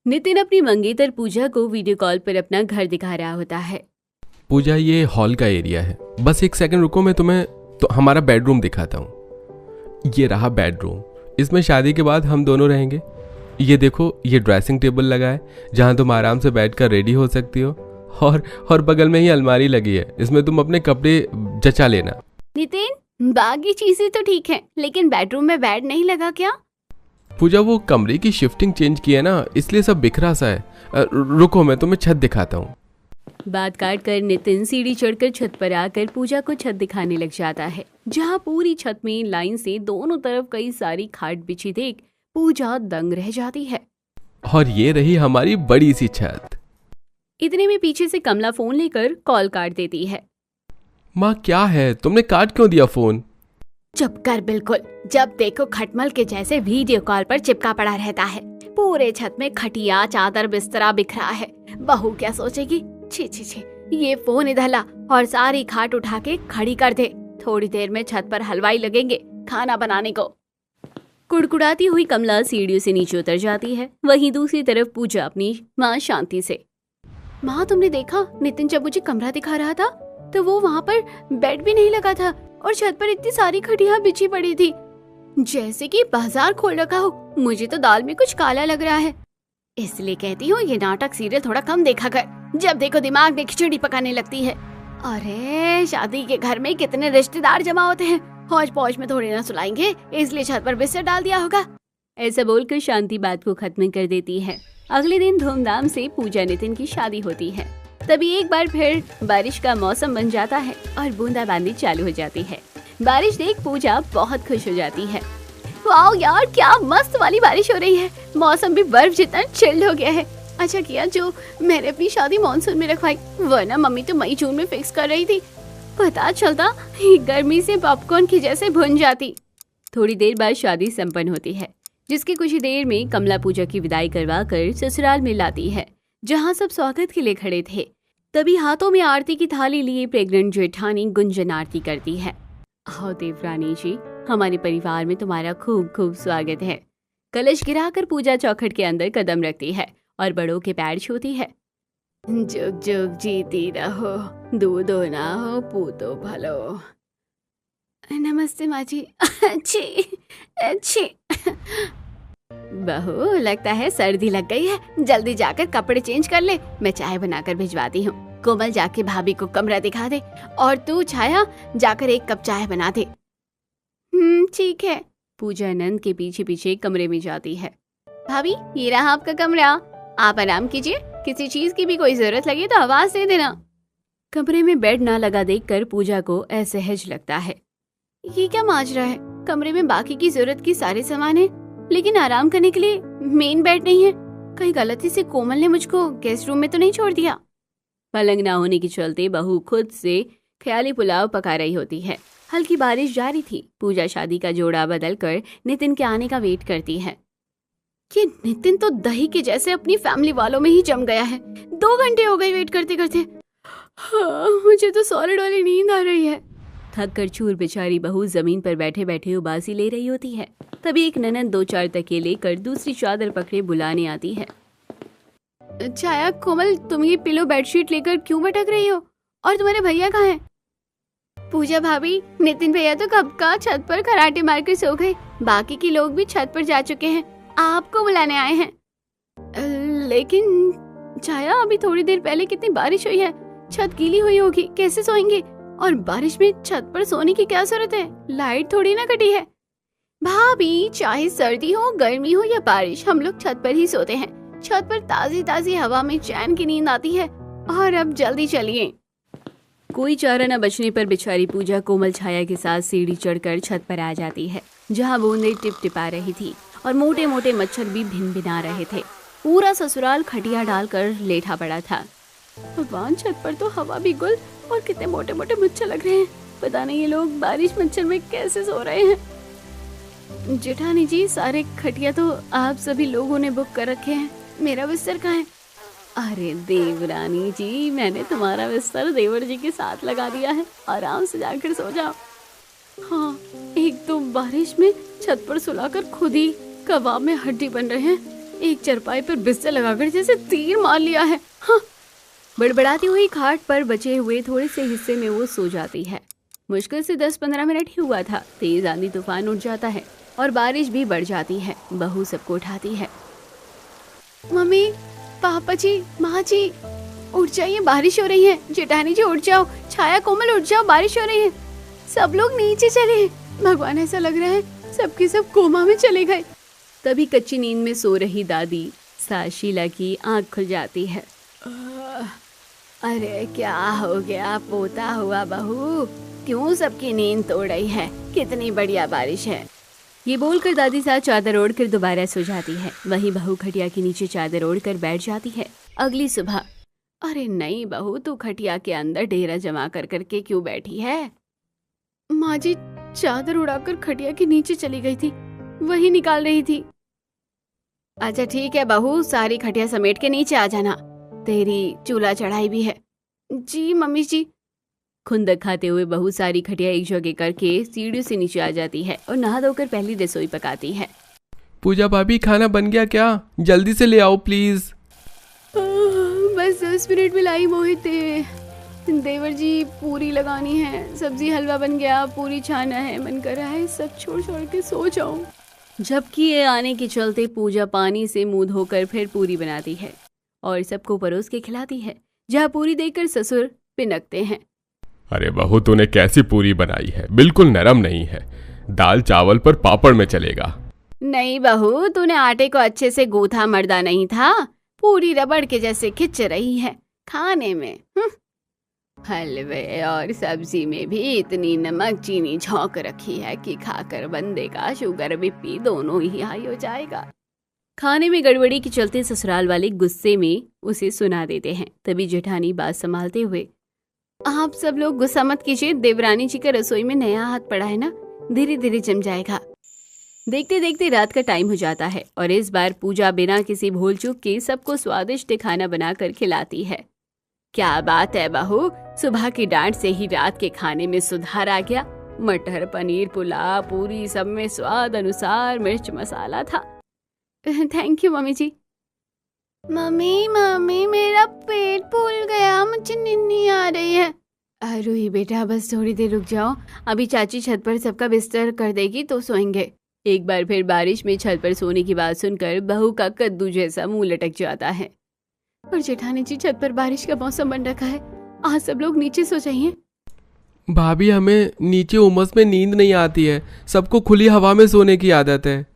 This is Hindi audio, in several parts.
नितिन अपनी मंगेतर पूजा को वीडियो कॉल पर अपना घर दिखा रहा होता है। पूजा, ये हॉल का एरिया है, बस एक सेकंड रुको, मैं तुम्हें तो हमारा बेडरूम दिखाता हूँ। ये रहा बेडरूम, इसमें शादी के बाद हम दोनों रहेंगे। ये देखो, ये ड्रेसिंग टेबल लगा है जहाँ तुम आराम से बैठकर रेडी हो सकती हो, और बगल में ही अलमारी लगी है, इसमें तुम अपने कपड़े जचा लेना। नितिन, बाकी चीजें तो ठीक है, लेकिन बेडरूम में बेड नहीं लगा क्या? पूजा, वो कमरे की शिफ्टिंग चेंज की है ना, इसलिए सब बिखरा सा है। रुको, मैं तुम्हें छत दिखाता हूँ। बात काट कर नितिन सीढ़ी चढ़कर छत पर आकर पूजा को छत दिखाने लग जाता है, जहाँ पूरी छत में लाइन से दोनों तरफ कई सारी खाट बिछी देख पूजा दंग रह जाती है। और ये रही हमारी बड़ी सी छत। इतने में पीछे से कमला फोन लेकर कॉल काट देती है। माँ, क्या है, तुमने काट क्यों दिया फोन? चुप कर, बिल्कुल। जब देखो खटमल के जैसे वीडियो कॉल पर चिपका पड़ा रहता है। पूरे छत में खटिया, चादर, बिस्तरा बिखरा है। बहू क्या सोचेगी? छी छी छी, ये फोन इधर ला और सारी खाट उठा के खड़ी कर दे। थोड़ी देर में छत पर हलवाई लगेंगे खाना बनाने को। कुड़कुड़ाती हुई कमला सीढ़ियों से नीचे उतर जाती है। वहीं दूसरी तरफ पूजा अपनी माँ शांति से, माँ तुमने देखा, नितिन जब मुझे कमरा दिखा रहा था तो वो वहाँ पर बेड भी नहीं लगा था और छत पर इतनी सारी खटिया बिछी पड़ी थी, जैसे कि बाजार खोल रखा हो। मुझे तो दाल में कुछ काला लग रहा है। इसलिए कहती हूँ ये नाटक सीरियल थोड़ा कम देखा कर, जब देखो दिमाग में खिचड़ी पकाने लगती है। अरे शादी के घर में कितने रिश्तेदार जमा होते हैं, हौज पौज में थोड़ी ना सुलाएंगे, इसलिए छत पर बिस्तर डाल दिया होगा। ऐसा बोलकर शांति बात को खत्म कर देती है। अगले दिन धूमधाम से पूजा नितिन की शादी होती है। तभी एक बार फिर बारिश का मौसम बन जाता है और बूंदाबांदी चालू हो जाती है। बारिश देख पूजा बहुत खुश हो जाती है। वाओ यार, क्या मस्त वाली बारिश हो रही है। मौसम भी बर्फ जितना चिल्ड हो गया है। अच्छा किया जो मैंने अपनी शादी मानसून में रखवाई, वरना मम्मी तो मई जून में फिक्स कर रही थी। पता चलता गर्मी से पॉपकॉर्न की जैसे भुन जाती। थोड़ी देर बाद शादी संपन्न होती है, जिसकी कुछ ही देर में कमला पूजा की विदाई करवा कर ससुराल में लाती है, जहाँ सब स्वागत के लिए खड़े थे। तभी हाथों में आरती की थाली लिए प्रेग्नेंट जेठानी गुंजन आरती करती है। आओ देवरानी जी, हमारे परिवार में तुम्हारा खूब खूब स्वागत है। कलश गिराकर पूजा चौखट के अंदर कदम रखती है और बड़ों के पैर छूती है। जुग जुग जीती रहो, दूधो ना हो पूतो भलो। नमस्ते माँ जी। अच्छी अच्छी। बहू, लगता है सर्दी लग गई है, जल्दी जाकर कपड़े चेंज कर ले, मैं चाय बनाकर भिजवाती हूँ। कोमल जाके भाभी को कमरा दिखा दे और तू छाया जाकर एक कप चाय बना दे। ठीक है। पूजा नंद के पीछे पीछे कमरे में जाती है। भाभी, ये रहा आपका कमरा, आप आराम कीजिए, किसी चीज की भी कोई जरूरत लगे तो आवाज दे देना। कमरे में बेड ना लगा देखकर पूजा को असहज लगता है। ये क्या माजरा है? कमरे में बाकी की जरूरत की सारे सामान है, लेकिन आराम करने के लिए मेन बेड नहीं है। कहीं गलती से कोमल ने मुझको गेस्ट रूम में तो नहीं छोड़ दिया? पलंग ना होने के चलते बहू खुद से ख्याली पुलाव पका रही होती है। हल्की बारिश जारी थी। पूजा शादी का जोड़ा बदल कर नितिन के आने का वेट करती है। ये नितिन तो दही के जैसे अपनी फैमिली वालों में ही जम गया है। 2 घंटे हो गए वेट करते करते। हाँ, मुझे तो सॉलिड वाली नींद आ रही है। थक कर चूर बेचारी बहू जमीन पर बैठे बैठे उबासी ले रही होती है। तभी एक ननद 2-4 तकिए लेकर दूसरी चादर पकड़े बुलाने आती है। छाया, कोमल, तुम ये पिलो बेडशीट लेकर क्यों भटक रही हो? और तुम्हारे भैया कहाँ हैं? पूजा भाभी, नितिन भैया तो कब का छत पर कराटे मारकर सो गए। बाकी के लोग भी छत पर जा चुके हैं, आपको बुलाने आए हैं। लेकिन छाया, अभी थोड़ी देर पहले कितनी बारिश हुई है, छत गीली हुई होगी, कैसे सोएंगे? और बारिश में छत पर सोने की क्या जरूरत है? लाइट थोड़ी ना कटी है। भाभी, चाहे सर्दी हो, गर्मी हो या बारिश, हम लोग छत पर ही सोते हैं। छत पर ताजी ताजी हवा में चैन की नींद आती है। और अब जल्दी चलिए। कोई चारा न बचने पर बेचारी पूजा कोमल छाया के साथ सीढ़ी चढ़कर छत पर आ जाती है, जहाँ बूंदें टिपटिपा रही थी और मोटे मोटे मच्छर भी भिनभिना रहे थे। पूरा ससुराल खटिया डालकर लेटा पड़ा था। भगवान, छत पर तो हवा भी गुल और कितने मोटे मोटे मच्छर लग रहे हैं। पता नहीं ये लोग बारिश मच्छर में कैसे सो रहे हैं। जेठानी जी, सारे खटिया तो आप सभी लोगों ने बुक कर रखे हैं, मेरा बिस्तर कहाँ है? अरे देवरानी जी, मैंने तुम्हारा बिस्तर देवर जी के साथ लगा दिया है, आराम से जाकर सो जाओ। हाँ, एक तो बारिश में छत पर सुलाकर खुद ही कबाब में हड्डी बन रहे हैं। एक चरपाई पर बिस्तर लगाकर जैसे तीर मार लिया है। हाँ। बड़बड़ाती हुई खाट पर बचे हुए थोड़े से हिस्से में वो सो जाती है। मुश्किल से 10-15 मिनट ही हुआ था, तेज आंधी तूफान उठ जाता है और बारिश भी बढ़ जाती है। बहू सबको उठाती है। मम्मी, पापा जी, माँ जी, उठ जाइए, बारिश हो रही है। जेठानी जी उठ जाओ, छाया, कोमल उठ जाओ, बारिश हो रही है। सब लोग नीचे चले। भगवान, ऐसा लग रहा है सबके सब कोमा में चले गए। तभी कच्ची नींद में सो रही दादी शीला की आंख खुल जाती है। अरे क्या हो गया पोता हुआ बहू, क्यों सबकी नींद तोड़ रही है? कितनी बढ़िया बारिश है। ये बोलकर दादी साहब चादर ओढ़कर दोबारा सो जाती है। वही बहू खटिया के नीचे चादर ओढ़कर बैठ जाती है। अगली सुबह, अरे नहीं बहू, तू खटिया के अंदर डेरा जमा कर करके क्यों बैठी है? माँ जी, चादर उड़ाकर खटिया के नीचे चली गई थी, वही निकाल रही थी। अच्छा ठीक है बहू, सारी खटिया समेट के नीचे आ जाना, तेरी चूल्हा चढ़ाई भी है। जी मम्मी जी। खुंदक खाते हुए बहू सारी खटिया एक जगह करके सीढ़ियों से नीचे आ जाती है और नहा धोकर पहली रसोई पकाती है। पूजा भाभी, खाना बन गया क्या? जल्दी से ले आओ प्लीज। बस 10 मिनट में लाई मोहित। देवर जी, पूरी लगानी है, सब्जी हलवा बन गया, पूरी छाना है, मन कर रहा है सब छोड़ छोड़ के सो जाऊं। जबकि ये आने के चलते पूजा पानी से मुंह धोकर फिर पूरी बनाती है और सबको परोस के खिलाती है, जहाँ पूरी देखकर ससुर पिनकते हैं। अरे बहू, तूने कैसी पूरी बनाई है, बिल्कुल नरम नहीं है, दाल चावल पर पापड़ में चलेगा। नहीं बहू, तूने आटे को अच्छे से गूथा मर्दा नहीं था, पूरी रबड़ के जैसे खिंच रही है खाने में। हलवे और सब्जी में भी इतनी नमक चीनी झोंक रखी है कि खाकर बंदे का शुगर बीपी दोनों ही हाई हो जाएगा। खाने में गड़बड़ी के चलते ससुराल वाले गुस्से में उसे सुना देते हैं। तभी जेठानी बात संभालते हुए, आप सब लोग गुस्सा मत कीजिए, देवरानी जी का रसोई में नया हाथ पड़ा है ना, धीरे धीरे जम जाएगा। देखते देखते रात का टाइम हो जाता है और इस बार पूजा बिना किसी भूल चूक के सबको स्वादिष्ट खाना बनाकर खिलाती है। क्या बात है बहू, सुबह की डांट से ही रात के खाने में सुधार आ गया। मटर पनीर पुलाव पूरी सब में स्वाद अनुसार मिर्च मसाला था। Thank you mummy ji. Mummy मेरा पेट फूल गया, मुझे नींद नहीं आ रही है। अरे बेटा, बस थोड़ी देर रुक जाओ, अभी चाची छत पर सबका बिस्तर कर देगी तो सोएंगे। एक बार फिर बारिश में छत पर सोने की बात सुनकर बहू का कद्दू जैसा मुंह लटक जाता है। और जेठानी जी, छत पर बारिश का मौसम बन रखा है, आज सब लोग नीचे सो जाइए। भाभी, हमें नीचे उमस में नींद नहीं आती है, सबको खुली हवा में सोने की आदत है।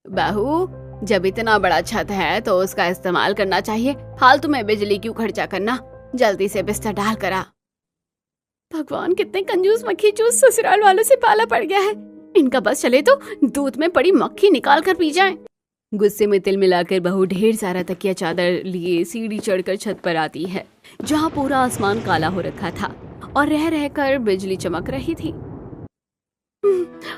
बहू, जब इतना बड़ा छत है तो उसका इस्तेमाल करना चाहिए, फालतू में बिजली क्यों खर्चा करना। जल्दी से बिस्तर डाल कर आ। भगवान, कितने कंजूस मक्खी चूस ससुराल वालों से पाला पड़ गया है। इनका बस चले तो दूध में पड़ी मक्खी निकाल कर पी जाए। गुस्से में तिल मिलाकर बहू ढेर सारा तकिया चादर लिए सीढ़ी चढ़कर छत पर आती है, जहाँ पूरा आसमान काला हो रखा था और रह रहकर बिजली चमक रही थी।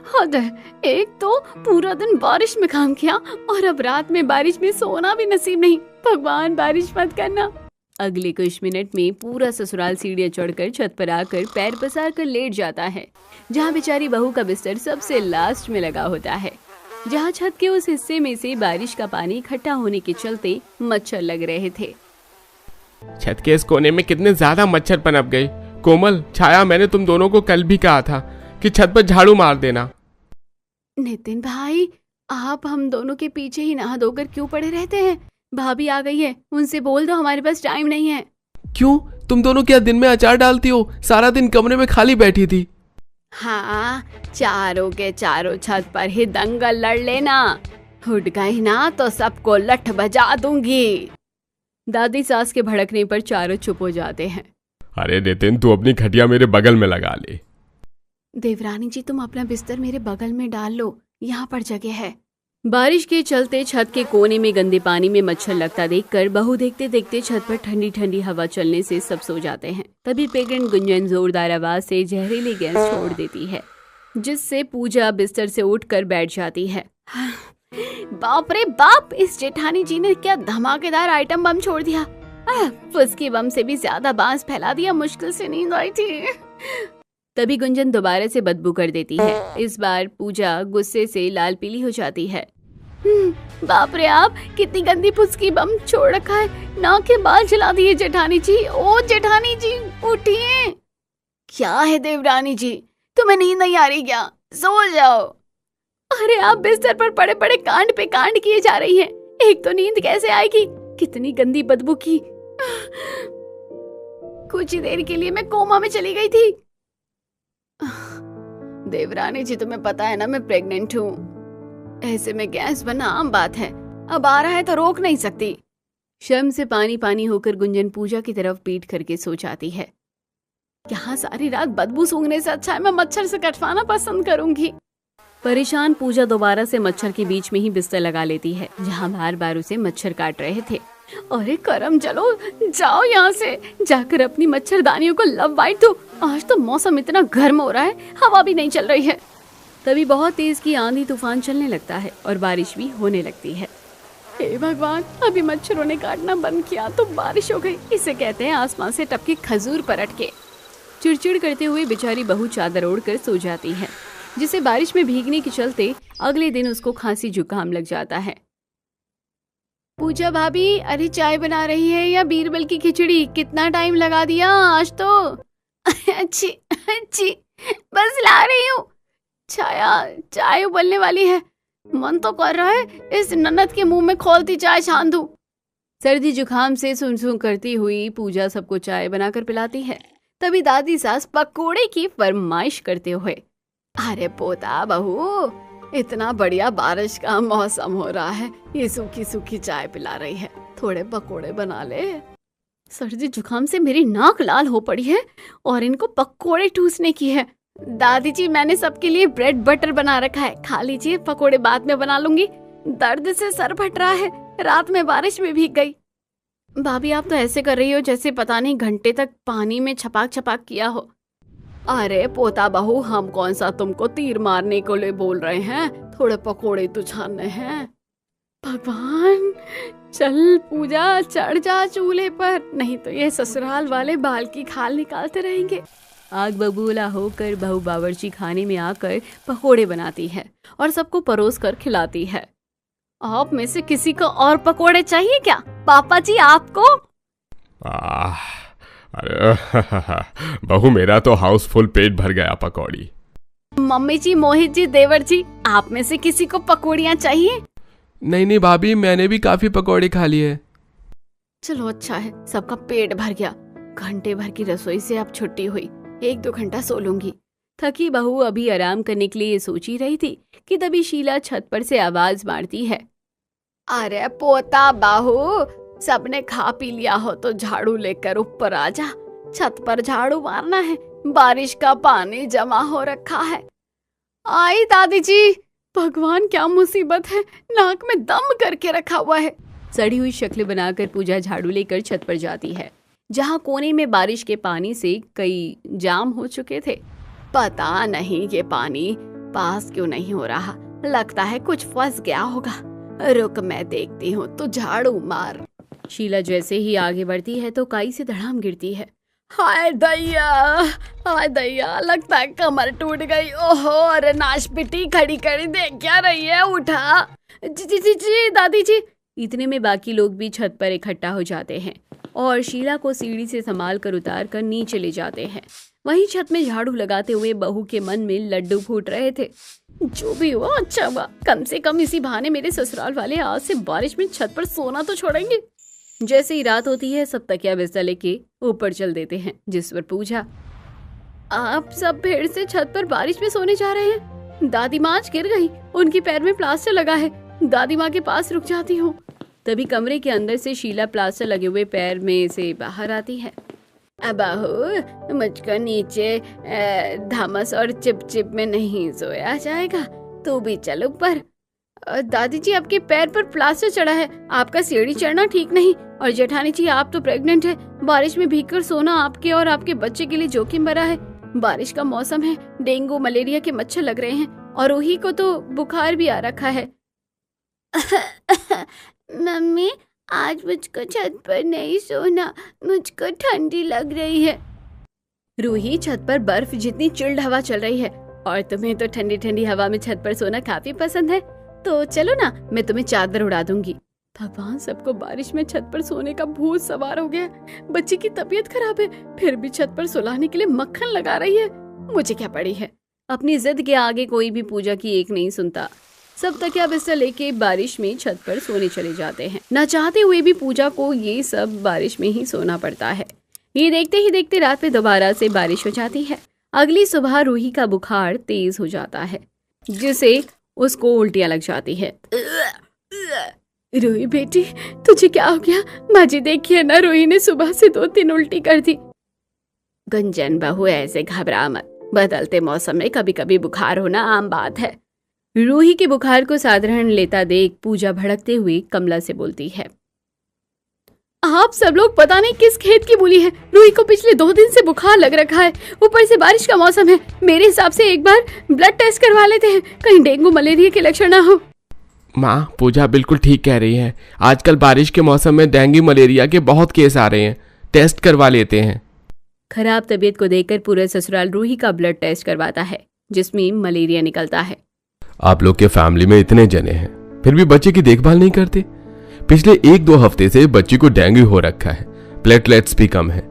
हद है, एक तो पूरा दिन बारिश में काम किया और अब रात में बारिश में सोना भी नसीब नहीं। भगवान, बारिश मत करना। अगले कुछ मिनट में पूरा ससुराल सीढ़ियां चढ़कर छत पर आकर पैर पसार कर लेट जाता है, जहाँ बेचारी बहू का बिस्तर सबसे लास्ट में लगा होता है, जहाँ छत के उस हिस्से में से बारिश का पानी इकट्ठा होने के चलते मच्छर लग रहे थे। छत के इस कोने में कितने ज्यादा मच्छर पनप गए। कोमल, छाया, मैंने तुम दोनों को कल भी कहा था कि छत पर झाड़ू मार देना। नितिन भाई, आप हम दोनों के पीछे ही नहा धोकर क्यों पड़े रहते हैं? भाभी आ गई है, उनसे बोल दो हमारे पास टाइम नहीं है। क्यों, तुम दोनों क्या दिन में अचार डालती हो? सारा दिन कमरे में खाली बैठी थी। हाँ, चारों के चारों छत पर ही दंगल लड़ लेना, उठ गई ना तो सबको लठ बजा दूंगी। दादी सास के भड़कने पर चारों चुप हो जाते हैं। अरे नितिन, तू अपनी खटिया मेरे बगल में लगा ले। देवरानी जी, तुम अपना बिस्तर मेरे बगल में डाल लो, यहाँ पर जगह है। बारिश के चलते छत के कोने में गंदे पानी में मच्छर लगता देखकर बहू देखते देखते छत पर ठंडी ठंडी हवा चलने से सब सो जाते हैं। तभी प्रेग्नेंट गुंजन जोरदार आवाज से जहरीली गैस छोड़ देती है, जिससे पूजा बिस्तर से उठकर बैठ जाती है। बाप रे बाप, इस जेठानी जी ने क्या धमाकेदार आइटम बम छोड़ दिया। फुसकी बम से भी ज्यादा बांस फैला दिया, मुश्किल से नींद आई थी। तभी गुंजन दोबारा से बदबू कर देती है। इस बार पूजा गुस्से से लाल पीली हो जाती है। बाप रे, आप कितनी गंदी फुसकी बम छोड़ रखा है। नाक के बाल जला दिए जेठानी जी। ओ जेठानी जी उठिए। क्या है देवरानी जी, तुम्हें नींद नहीं आ रही क्या? सो जाओ। अरे आप बिस्तर पर पड़े पड़े कांड पे कांड किए जा रही हैं। एक तो नींद कैसे आएगी, कितनी गंदी बदबू की। कुछ ही देर के लिए मैं कोमा में चली गई थी। देवरानी जी तुम्हें पता है ना मैं प्रेग्नेंट हूँ। ऐसे में गैस बनना आम बात है। अब आ रहा है तो रोक नहीं सकती। शर्म से पानी पानी होकर गुंजन पूजा की तरफ पीठ करके सो जाती है। यहाँ सारी रात बदबू सूंघने से अच्छा है मैं मच्छर से कटवाना पसंद करूंगी। परेशान पूजा दोबारा से मच्छर के बीच में ही बिस्तर लगा लेती है जहाँ बार बार उसे मच्छर काट रहे थे। अरे करम, चलो जाओ यहाँ से, जाकर अपनी मच्छरदानियों को लव बाइट दो। आज तो मौसम इतना गर्म हो रहा है, हवा भी नहीं चल रही है। तभी बहुत तेज की आंधी तूफान चलने लगता है और बारिश भी होने लगती है। हे भगवान, अभी मच्छरों ने काटना बंद किया तो बारिश हो गई। इसे कहते हैं आसमान से टपके खजूर पलट के। चिड़चिड़ करते हुए बेचारी बहू चादर ओढ़कर सो जाती है, जिसे बारिश में भीगने के चलते अगले दिन उसको खांसी जुकाम लग जाता है। पूजा भाभी, अरे चाय बना रही है या बीरबल की खिचड़ी? कितना टाइम लगा दिया आज तो। अच्छी अच्छी, बस ला रही हूँ। चाय उबलने वाली है। मन तो कर रहा है इस ननद के मुंह में खोलती चाय छान दूं। सर्दी जुकाम से सुन करती हुई पूजा सबको चाय बनाकर पिलाती है। तभी दादी सास पकोड़े की फरमाइश करते हुए, अरे पोता बहू, इतना बढ़िया बारिश का मौसम हो रहा है, ये सूखी सूखी चाय पिला रही है, थोड़े पकोड़े बना ले। सर्दी जुकाम से मेरी नाक लाल हो पड़ी है और इनको पकोड़े ठूसने की है। दादी जी, मैंने सबके लिए ब्रेड बटर बना रखा है, खा लीजिए, पकोड़े बाद में बना लूंगी। दर्द से सर फट रहा है, रात में बारिश में भीग गई। भाभी, आप तो ऐसे कर रही हो जैसे पता नहीं घंटे तक पानी में छपाक छपाक किया हो। अरे पोता बहू, हम कौन सा तुमको तीर मारने को ले बोल रहे हैं, थोड़े पकोड़े तो छानने हैं। भगवान, चल पूजा, चढ़ जा चूल्हे पर, नहीं तो ये ससुराल वाले बाल की खाल निकालते रहेंगे। आग बबूला होकर बहू बावर्ची खाने में आकर पकोड़े बनाती है और सबको परोस कर खिलाती है। आप में से किसी को और पकोड़े चाहिए क्या? पापा जी, आपको? अरे बहू, मेरा तो हाउसफुल पेट भर गया पकौड़ी। मम्मी जी, मोहित जी, देवर जी, आप में से किसी को पकौड़ियाँ चाहिए? नहीं भाभी, मैंने भी काफी पकौड़े खा लिए। चलो अच्छा है, सबका पेट भर गया। घंटे भर की रसोई से अब छुट्टी हुई, 1-2 घंटा सो लूंगी। थकी बहू अभी आराम करने के लिए सोच ही रही थी कि तभी शीला छत पर से आवाज मारती है, अरे पोता बहू, सबने खा पी लिया हो तो झाड़ू लेकर ऊपर आ जा, छत पर झाड़ू मारना है, बारिश का पानी जमा हो रखा है। आई दादी जी। भगवान, क्या मुसीबत है, नाक में दम करके रखा हुआ है। सड़ी हुई शक्ल बनाकर पूजा झाड़ू लेकर छत पर जाती है, जहाँ कोने में बारिश के पानी से कई जाम हो चुके थे। पता नहीं ये पानी पास क्यों नहीं हो रहा, लगता है कुछ फंस गया होगा। रुक, मैं देखती हूँ, तो झाड़ू मार। शीला जैसे ही आगे बढ़ती है तो काई से धड़ाम गिरती है। हाय दैया, लगता है कमर टूट गई। ओहो, अरे नाश पिटी, खड़ी खड़ी देख क्या रही है, उठा। जी दादी जी। इतने में बाकी लोग भी छत पर इकट्ठा हो जाते हैं और शीला को सीढ़ी से संभाल कर उतार कर नीचे ले जाते हैं। वहीं छत में झाड़ू लगाते हुए बहू के मन में लड्डू फूट रहे थे। जो भी हुआ अच्छा हुआ, कम से कम इसी बहाने मेरे ससुराल वाले आज से बारिश में छत पर सोना तो छोड़ेंगे। जैसे ही रात होती है सब तकिया बिस्तर लेके ऊपर चल देते हैं, जिस पर पूछा, आप सब फिर से छत पर बारिश में सोने जा रहे हैं? दादी माँ आज गिर गई, उनकी पैर में प्लास्टर लगा है, दादी माँ के पास रुक जाती हूँ। तभी कमरे के अंदर से शीला प्लास्टर लगे हुए पैर में से बाहर आती है। बहू, मुझको नीचे धमस और चिप में नहीं सोया जाएगा, तू भी चल ऊपर। दादी जी, आपके पैर पर प्लास्टर चढ़ा है, आपका सीढ़ी चढ़ना ठीक नहीं। और जेठानी जी, आप तो प्रेग्नेंट है, बारिश में भीगकर सोना आपके और आपके बच्चे के लिए जोखिम भरा है। बारिश का मौसम है, डेंगू मलेरिया के मच्छर लग रहे हैं और रूही को तो बुखार भी आ रखा है। मम्मी, आज मुझको छत पर नहीं सोना, मुझको ठंडी लग रही है। रूही, छत पर बर्फ जितनी चिल्ड हवा चल रही है और तुम्हें तो ठंडी ठंडी हवा में छत पर सोना काफी पसंद है, तो चलो ना, मैं तुम्हें चादर उड़ा दूंगी। भगवान, सबको बारिश में छत पर सोने का भूत सवार हो गया। बच्ची की तबीयत खराब है, फिर भी छत पर सुलाने के लिए मक्खन लगा रही है। मुझे क्या पड़ी है, अपनी जिद के आगे कोई भी पूजा की एक नहीं सुनता। सब तकिया बिस्तर लेके बारिश में छत पर सोने चले जाते हैं। न चाहते हुए भी पूजा को ये सब बारिश में ही सोना पड़ता है। ये देखते ही देखते रात में दोबारा से बारिश हो जाती है। अगली सुबह रूही का बुखार तेज हो जाता है, जिसे उसको उल्टियां लग जाती है। रूही बेटी, तुझे क्या हो गया? माजी देखिए ना, रूही ने सुबह से 2-3 उल्टी कर दी। गुंजन बहू, ऐसे घबरा मत, बदलते मौसम में कभी कभी बुखार होना आम बात है। रूही के बुखार को साधारण लेता देख पूजा भड़कते हुए कमला से बोलती है, आप सब लोग पता नहीं किस खेत की मूली है। रूही को पिछले 2 दिन से बुखार लग रखा है, ऊपर से बारिश का मौसम है। मेरे हिसाब से एक बार ब्लड टेस्ट करवा लेते हैं, कहीं डेंगू मलेरिया के लक्षण ना हो। माँ, पूजा बिल्कुल ठीक कह रही है। आजकल बारिश के मौसम में डेंगू मलेरिया के बहुत केस आ रहे हैं, टेस्ट करवा लेते हैं। खराब तबीयत को देखकर पूरा ससुराल रूही का ब्लड टेस्ट करवाता है, जिसमें मलेरिया निकलता है। आप लोग के फैमिली में इतने जने हैं, फिर भी बच्चे की देखभाल नहीं करते। पिछले 1-2 हफ्ते से बच्ची को डेंगू हो रखा है, प्लेटलेट्स भी कम है।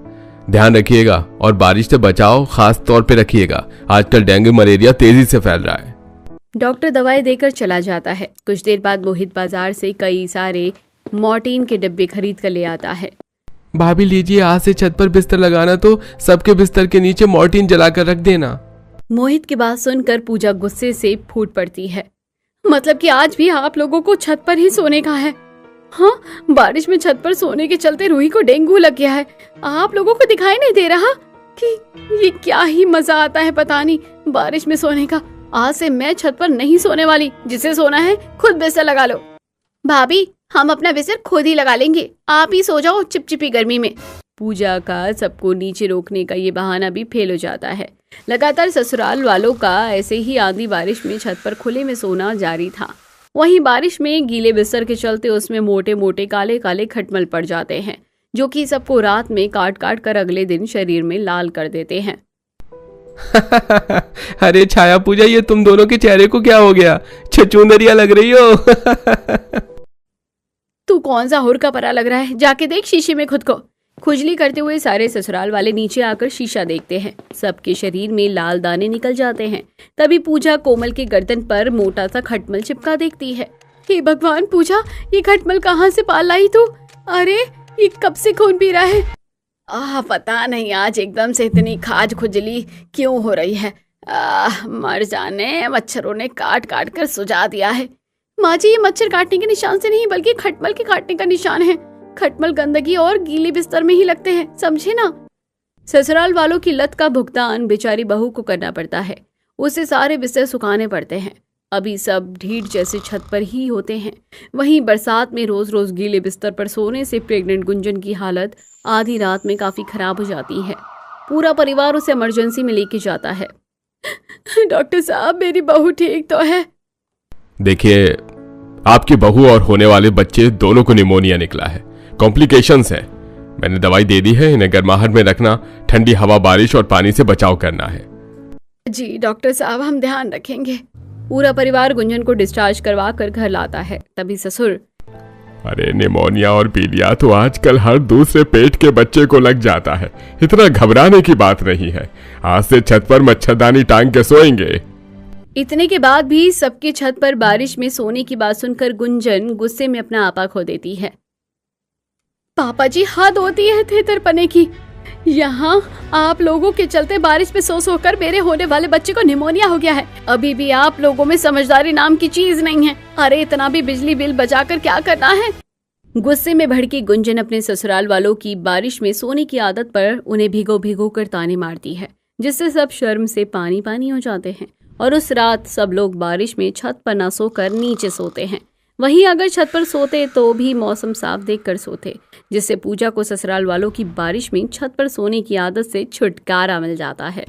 ध्यान रखिएगा और बारिश से बचाव खास तौर पे रखिएगा। आजकल डेंगू मलेरिया तेजी से फैल रहा है। डॉक्टर दवाई देकर चला जाता है। कुछ देर बाद मोहित बाजार से कई सारे मॉर्टिन के डिब्बे खरीद कर ले आता है। भाभी लीजिए, आज से छत पर बिस्तर लगाना तो सबके बिस्तर के नीचे मॉर्टिन जलाकर रख देना। मोहित की बात सुनकर पूजा गुस्से से फूट पड़ती है। मतलब कि आज भी आप लोगों को छत पर ही सोने का है? हाँ, बारिश में छत पर सोने के चलते रूही को डेंगू लग गया है। आप लोगों को दिखाई नहीं दे रहा कि ये क्या ही मजा आता है पता नहीं बारिश में सोने का। आज से मैं छत पर नहीं सोने वाली। जिसे सोना है खुद बिस्तर लगा लो। भाभी, हम अपना बिस्तर खुद ही लगा लेंगे, आप ही सो जाओ चिपचिपी गर्मी में। पूजा का सबको नीचे रोकने का ये बहाना भी फेल हो जाता है। लगातार ससुराल वालों का ऐसे ही आंधी बारिश में छत पर खुले में सोना जारी था। वहीं बारिश में गीले बिस्तर के चलते उसमें मोटे मोटे काले काले खटमल पड़ जाते हैं, जो कि सबको रात में काट काट कर अगले दिन शरीर में लाल कर देते हैं। अरे छाया पूजा, ये तुम दोनों के चेहरे को क्या हो गया? छछूंदरिया लग रही हो। तू कौन सा हुर का परा लग रहा है? जाके देख शीशे में खुद को। खुजली करते हुए सारे ससुराल वाले नीचे आकर शीशा देखते हैं। सबके शरीर में लाल दाने निकल जाते हैं। तभी पूजा कोमल के गर्दन पर मोटा सा खटमल चिपका देखती है। हे भगवान पूजा, ये खटमल कहाँ से पाल लाई तू? अरे ये कब से खून पी रहा है? पता नहीं आज एकदम से इतनी खाज खुजली क्यों हो रही है। मर जाने, मच्छरों ने काट काट कर सुझा दिया है। माँ जी, ये मच्छर काटने के निशान से नहीं बल्कि खटमल के काटने का निशान है। खटमल गंदगी और गीले बिस्तर में ही लगते हैं, समझे ना। ससुराल वालों की लत का भुगतान बेचारी बहू को करना पड़ता है। उसे सारे बिस्तर सुखाने पड़ते हैं। अभी सब ढीठ जैसे छत पर ही होते हैं। वहीं बरसात में रोज रोज गीले बिस्तर पर सोने से प्रेग्नेंट गुंजन की हालत आधी रात में काफी खराब हो जाती है। पूरा परिवार उसे इमरजेंसी में लेके जाता है। डॉक्टर साहब, मेरी बहू ठीक तो है? देखिए, आपकी बहू और होने वाले बच्चे दोनों को निमोनिया निकला है, कॉम्प्लिकेशंस है। मैंने दवाई दे दी है, इन्हें गर्माहट में रखना, ठंडी हवा, बारिश और पानी से बचाव करना है। जी डॉक्टर साहब, हम ध्यान रखेंगे। पूरा परिवार गुंजन को डिस्चार्ज करवा कर घर लाता है। तभी ससुर, अरे निमोनिया और पीलिया तो आजकल हर दूसरे पेट के बच्चे को लग जाता है, इतना घबराने की बात नहीं है। आज से छत पर मच्छरदानी टांग के सोएंगे। इतने के बाद भी सबके छत पर बारिश में सोने की बात सुनकर गुंजन गुस्से में अपना आपा खो देती है। पापा जी, हद होती है थेथरपने की। यहाँ आप लोगों के चलते बारिश में सो सो कर मेरे होने वाले बच्चे को निमोनिया हो गया है। अभी भी आप लोगों में समझदारी नाम की चीज नहीं है। अरे इतना भी बिजली बिल बचाकर क्या करना है? गुस्से में भड़की गुंजन अपने ससुराल वालों की बारिश में सोने की आदत पर उन्हें भिगो भिगो कर ताने मारती है, जिससे सब शर्म से पानी पानी हो जाते हैं। और उस रात सब लोग बारिश में छत पर न सोकर नीचे सोते हैं। वहीं अगर छत पर सोते तो भी मौसम साफ देखकर सोते, जिससे पूजा को ससुराल वालों की बारिश में छत पर सोने की आदत से छुटकारा मिल जाता है।